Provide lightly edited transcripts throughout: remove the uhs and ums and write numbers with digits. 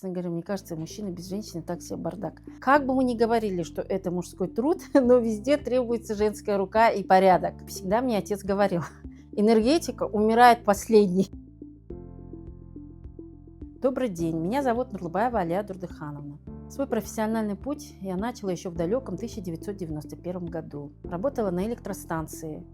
Честно говоря, мне кажется, мужчина без женщины так себе бардак. Как бы мы ни говорили, что это мужской труд, но везде требуется женская рука и порядок. Всегда мне отец говорил, энергетика умирает последней. Добрый день, меня зовут Нурлыбаева Алия Дурдыхановна. Свой профессиональный путь я начала еще в далеком 1991 году. Работала на электростанции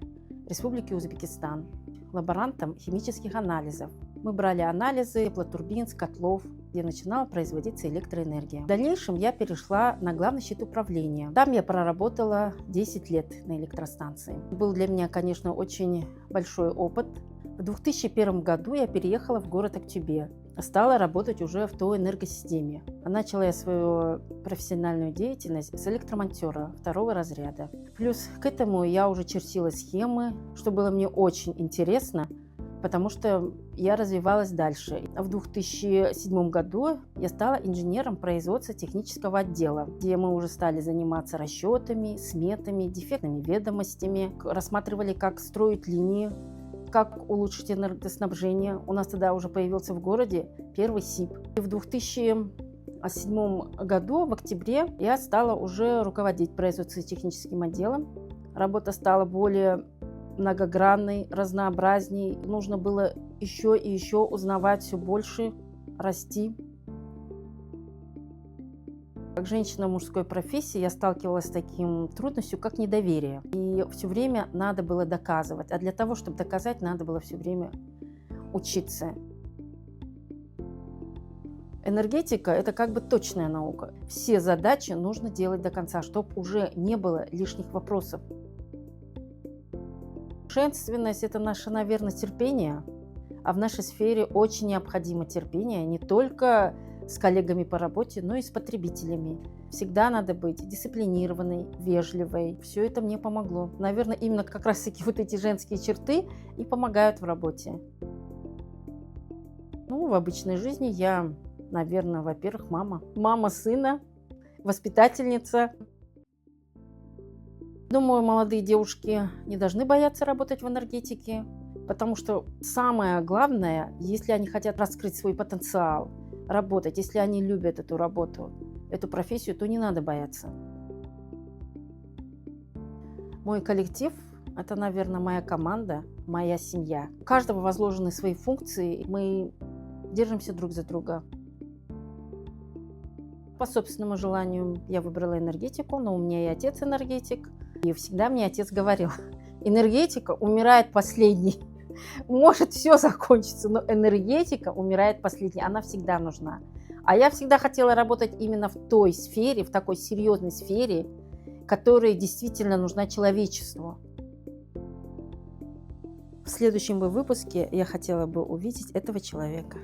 Республики Узбекистан, лаборантом химических анализов. Мы брали анализы теплотурбин с котлов, где начинала производиться электроэнергия. В дальнейшем я перешла на главный щит управления. Там я проработала 10 лет на электростанции. Был для меня, конечно, очень большой опыт. В 2001 году я переехала в город Актюбе. Стала работать уже в той энергосистеме. Начала я свою профессиональную деятельность с электромонтера второго разряда. Плюс к этому я уже чертила схемы, что было мне очень интересно, потому что я развивалась дальше. В 2007 году я стала инженером производства технического отдела, где мы уже стали заниматься расчетами, сметами, дефектными ведомостями, рассматривали, как строить линии, как улучшить энергоснабжение. У нас тогда уже появился в городе первый СИП. И в 2007 году, в октябре, я стала уже руководить производственно-техническим отделом. Работа стала более многогранной, разнообразней. Нужно было еще и еще узнавать все больше, расти. Как женщина в мужской профессии я сталкивалась с таким трудностью, как недоверие. И все время надо было доказывать. А для того, чтобы доказать, надо было все время учиться. Энергетика – это как бы точная наука. Все задачи нужно делать до конца, чтобы уже не было лишних вопросов. Женственность – это наше, наверное, терпение. А в нашей сфере очень необходимо терпение не только с коллегами по работе, но и с потребителями. Всегда надо быть дисциплинированной, вежливой. Все это мне помогло. Наверное, именно как раз-таки вот эти женские черты и помогают в работе. В обычной жизни я, наверное, во-первых, мама. Мама сына, воспитательница. Думаю, молодые девушки не должны бояться работать в энергетике, потому что самое главное, если они хотят раскрыть свой потенциал, работать, если они любят эту работу, эту профессию, то не надо бояться. Мой коллектив – это, наверное, моя команда, моя семья. У каждого возложены свои функции, мы держимся друг за друга. По собственному желанию я выбрала энергетику, но у меня и отец энергетик. И всегда мне отец говорил, энергетика умирает последней. Может все закончится, но энергетика умирает последней, она всегда нужна. А я всегда хотела работать именно в той сфере, в такой серьезной сфере, которая действительно нужна человечеству. В следующем выпуске я хотела бы увидеть этого человека.